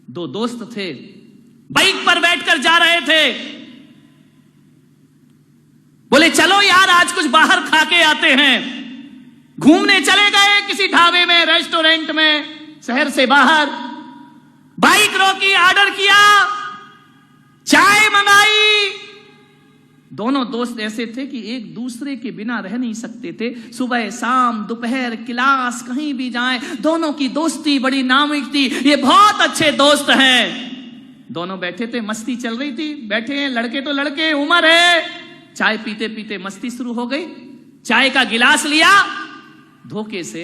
दो दोस्त थे, बाइक पर बैठकर जा रहे थे। बोले चलो यार आज कुछ बाहर खा के आते हैं। घूमने चले गए किसी ढाबे में, रेस्टोरेंट में, शहर से बाहर। बाइक रोकी, ऑर्डर किया, चाय मंगाई। दोनों दोस्त ऐसे थे कि एक दूसरे के बिना रह नहीं सकते थे। सुबह शाम दोपहर क्लास कहीं भी जाएं, दोनों की दोस्ती बड़ी नामुमकिन थी। ये बहुत अच्छे दोस्त हैं। दोनों बैठे थे, मस्ती चल रही थी। बैठे हैं, लड़के तो लड़के, उम्र है। चाय पीते पीते मस्ती शुरू हो गई। चाय का गिलास लिया, धोखे से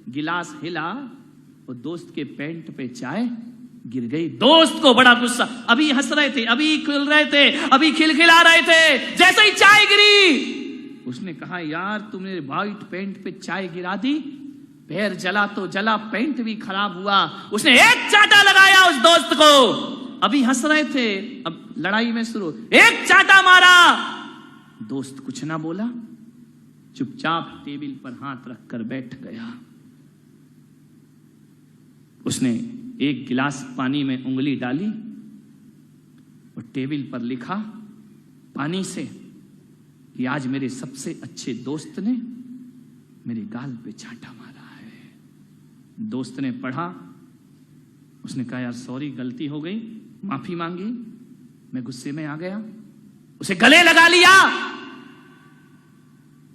गिलास हिला और दोस्त के पैंट पे चाय गिर गई। दोस्त को बड़ा गुस्सा। अभी हंस रहे थे, अभी खेल रहे थे, अभी खिलखिला रहे थे, जैसे ही चाय गिरी उसने कहा यार तुमने वाइट पैंट पे चाय गिरा दी। पैर जला तो जला, पैंट भी खराब हुआ। उसने एक चाटा लगाया उस दोस्त को। अभी हंस रहे थे, अब लड़ाई में शुरू, एक चाटा मारा। दोस्त कुछ ना बोला, चुपचाप टेबल पर हाथ रखकर बैठ गया। उसने एक गिलास पानी में उंगली डाली और टेबल पर लिखा पानी से कि आज मेरे सबसे अच्छे दोस्त ने मेरे गाल पे चांटा मारा है। दोस्त ने पढ़ा, उसने कहा यार सॉरी, गलती हो गई, माफी मांगी, मैं गुस्से में आ गया। उसे गले लगा लिया।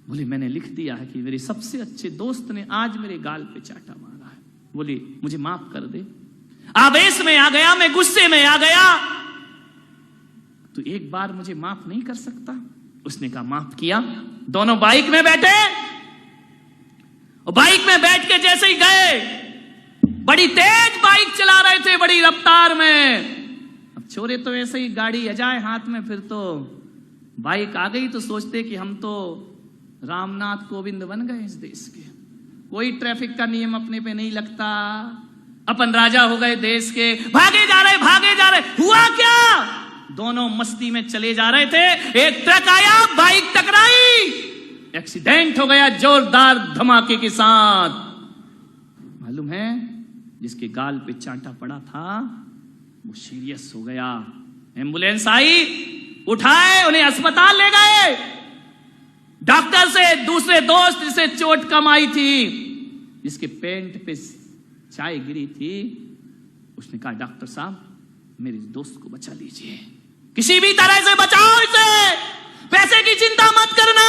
बोले मैंने लिख दिया है कि मेरे सबसे अच्छे दोस्त ने आज मेरे गाल पे चांटा मारा है। बोले मुझे माफ कर दे। आवेश में आ गया, मैं गुस्से में आ गया, तो एक बार मुझे माफ नहीं कर सकता? उसने कहा माफ किया। दोनों बाइक में बैठे और बाइक में बैठ के जैसे ही गए, बड़ी तेज बाइक चला रहे थे, बड़ी रफ्तार में। अब छोरे तो ऐसे ही गाड़ी आ जाए हाथ में, फिर तो बाइक आ गई तो सोचते कि हम तो रामनाथ कोविंद बन गए इस देश के। कोई ट्रैफिक का नियम अपने पे नहीं लगता, अपन राजा हो गए देश के। भागे जा रहे, भागे जा रहे। हुआ क्या? दोनों मस्ती में चले जा रहे थे, एक ट्रक आया, बाइक टकराई, एक्सीडेंट हो गया जोरदार धमाके के साथ। मालूम है जिसके गाल पे चांटा पड़ा था वो सीरियस हो गया। एम्बुलेंस आई, उठाए, उन्हें अस्पताल ले गए। डॉक्टर से दूसरे दोस्त जिसे चोट कम आई थी, जिसके पैंट पे चाय गिरी थी, उसने कहा डॉक्टर साहब मेरे दोस्त को बचा लीजिए, किसी भी तरह से बचाओ इसे, पैसे की चिंता मत करना।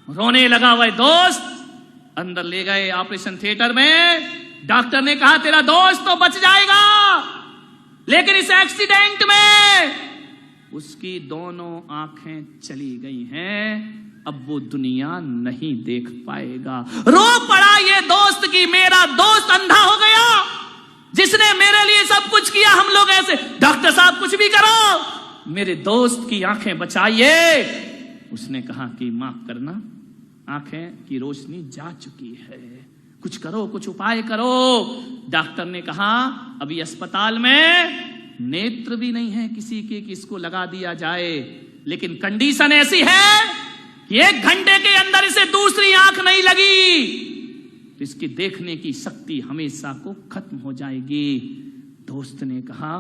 रोने लगा वह दोस्त। अंदर ले गए ऑपरेशन थिएटर में। डॉक्टर ने कहा तेरा दोस्त तो बच जाएगा, लेकिन इस एक्सीडेंट में उसकी दोनों आंखें चली गई हैं, अब वो दुनिया नहीं देख पाएगा। रो पड़ा ये दोस्त कि मेरा दोस्त अंधा हो गया, जिसने मेरे लिए सब कुछ किया। हम लोग ऐसे, डॉक्टर साहब कुछ भी करो, मेरे दोस्त की आंखें बचाइए। उसने कहा कि माफ करना, आंखें की रोशनी जा चुकी है, कुछ करो, कुछ उपाय करो। डॉक्टर ने कहा अभी अस्पताल में नेत्र भी नहीं है किसी के कि इसको लगा दिया जाए, लेकिन कंडीशन ऐसी है कि 1 घंटे के अंदर इसे दूसरी आंख नहीं लगी तो इसकी देखने की शक्ति हमेशा को खत्म हो जाएगी। दोस्त ने कहा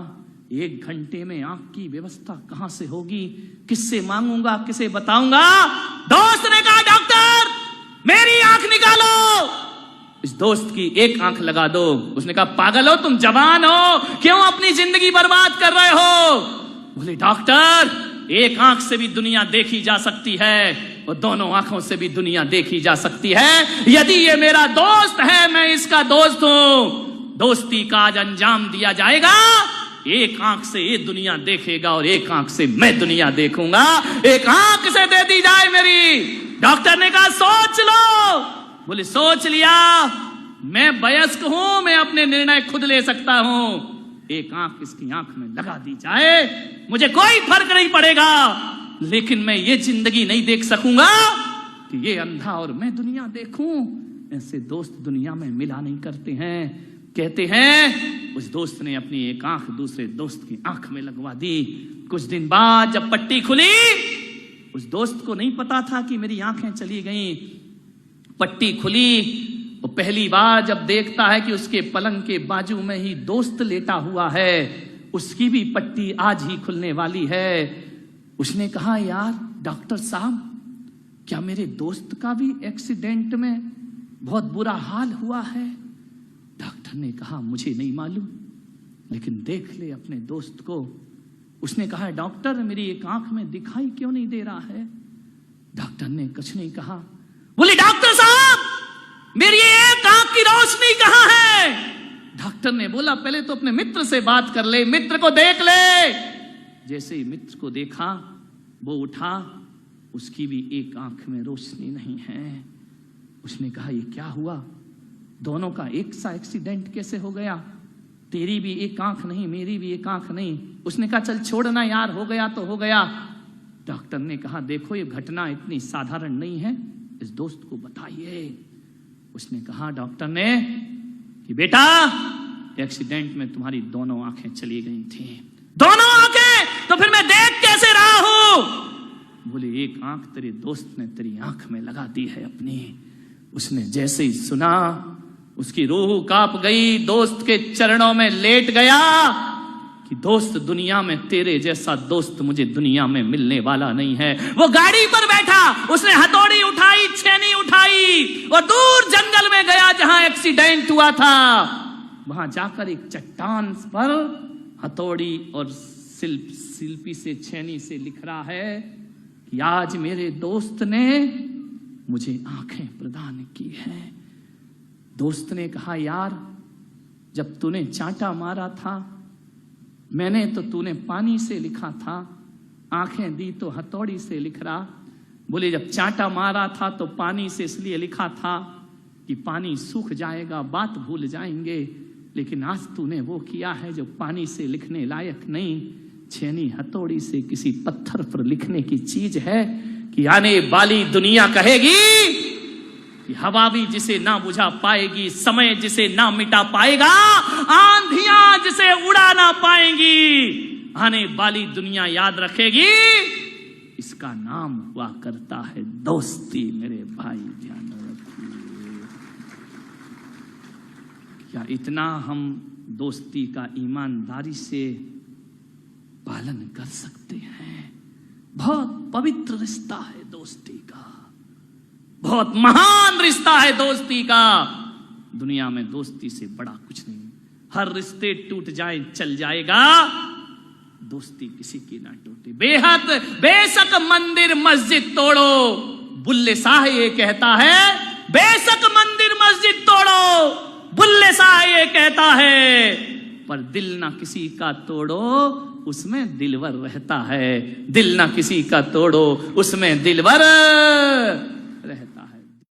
1 घंटे में आंख की व्यवस्था कहां से होगी, किससे मांगूंगा, किसे बताऊंगा? दोस्त ने कहा डॉक्टर मेरी आंख निकालो, इस दोस्त की एक आंख लगा दो। उसने कहा पागल हो तुम, जवान हो, क्यों अपनी जिंदगी बर्बाद कर रहे हो? बोले डॉक्टर एक आंख से भी दुनिया देखी जा सकती है और दोनों आंखों से भी दुनिया देखी जा सकती है। यदि ये मेरा दोस्त है, मैं इसका दोस्त हूं, दोस्ती का आज अंजाम दिया जाएगा। एक आंख से ये दुनिया देखेगा और एक आंख से मैं दुनिया देखूंगा। एक आंख से दे दी जाए मेरी। डॉक्टर ने कहा सोच लो। बोले सोच लिया, मैं वयस्क हूं, मैं अपने निर्णय खुद ले सकता हूं। एक आंख इसकी आंख में लगा दी जाए, मुझे कोई फर्क नहीं पड़ेगा, लेकिन मैं ये जिंदगी नहीं देख सकूंगा कि ये अंधा और मैं दुनिया देखूं। ऐसे दोस्त दुनिया में मिला नहीं करते हैं। कहते हैं उस दोस्त ने अपनी एक आंख दूसरे दोस्त की आंख में लगवा दी। कुछ दिन बाद जब पट्टी खुली, उस दोस्त को नहीं पता था कि मेरी आंखें चली गईं। पट्टी खुली, वो पहली बार जब देखता है कि उसके पलंग के बाजू में ही दोस्त लेटा हुआ है, उसकी भी पट्टी आज ही खुलने वाली है। उसने कहा, यार डॉक्टर साहब, क्या मेरे दोस्त का भी एक्सीडेंट में बहुत बुरा हाल हुआ है? डॉक्टर ने कहा, मुझे नहीं मालूम, लेकिन देख ले अपने दोस्त को। उसने कहा, डॉक्टर मेरी एक आंख में दिखाई क्यों नहीं दे रहा है? डॉक्टर ने कुछ नहीं कहा। बोले, डॉक्टर साहब मेरी एक आंख की रोशनी कहां है? डॉक्टर ने बोला, पहले तो अपने मित्र से बात कर ले, मित्र को देख ले। जैसे ही मित्र को देखा, वो उठा, उसकी भी एक आंख में रोशनी नहीं है। उसने कहा, ये क्या हुआ? दोनों का एक सा एक्सीडेंट कैसे हो गया? तेरी भी एक आंख नहीं, मेरी भी एक आंख नहीं। उसने कहा, चल छोड़ना यार, हो गया तो हो गया। डॉक्टर ने कहा, देखो ये घटना इतनी साधारण नहीं है, इस दोस्त को बताइए। उसने कहा डॉक्टर ने कि बेटा, एक्सीडेंट में तुम्हारी दोनों आंखें चली गई थी। दोनों आंखें? तो फिर मैं देख कैसे रहा हूं? बोले, एक आंख तेरे दोस्त ने तेरी आंख में लगा दी है अपनी। उसने जैसे ही सुना, उसकी रूह कांप गई, दोस्त के चरणों में लेट गया कि दोस्त, दुनिया में तेरे जैसा दोस्त मुझे दुनिया में मिलने वाला नहीं है। वो गाड़ी पर बैठा, उसने हथौड़ी उठाई, छेनी उठाई और दूर जंगल में गया जहां एक्सीडेंट हुआ था। वहां जाकर एक चट्टान पर हथौड़ी और शिल्पी से, छेनी से लिख रहा है कि आज मेरे दोस्त ने मुझे आंखें प्रदान की हैं। दोस्त ने कहा, यार जब तूने चांटा मारा था, मैंने तो तूने पानी से लिखा था, आंखें दी तो हथौड़ी से लिख रहा। बोले, जब चांटा मारा था तो पानी से इसलिए लिखा था कि पानी सूख जाएगा, बात भूल जाएंगे, लेकिन आज तूने वो किया है जो पानी से लिखने लायक नहीं, छेनी हथौड़ी से किसी पत्थर पर लिखने की चीज है कि आने वाली दुनिया कहेगी कि हवा भी जिसे ना बुझा पाएगी, समय जिसे ना मिटा पाएगा, आंधियां जिसे उड़ा ना पाएंगी, आने वाली दुनिया याद रखेगी, इसका नाम हुआ करता है दोस्ती। मेरे भाई ध्यान रखिए, क्या इतना हम दोस्ती का ईमानदारी से पालन कर सकते हैं? बहुत पवित्र रिश्ता है दोस्ती का, बहुत महान रिश्ता है दोस्ती का। दुनिया में दोस्ती से बड़ा कुछ नहीं। हर रिश्ते टूट जाए चल जाएगा, दोस्ती किसी की ना टूटे। बेशक मंदिर मस्जिद तोड़ो, बुल्ले शाह ये कहता है, बेशक मंदिर मस्जिद तोड़ो, बुल्ले शाह ये कहता है, पर दिल ना किसी का तोड़ो, उसमें दिलवर रहता है। दिल ना किसी का तोड़ो, उसमें दिलवर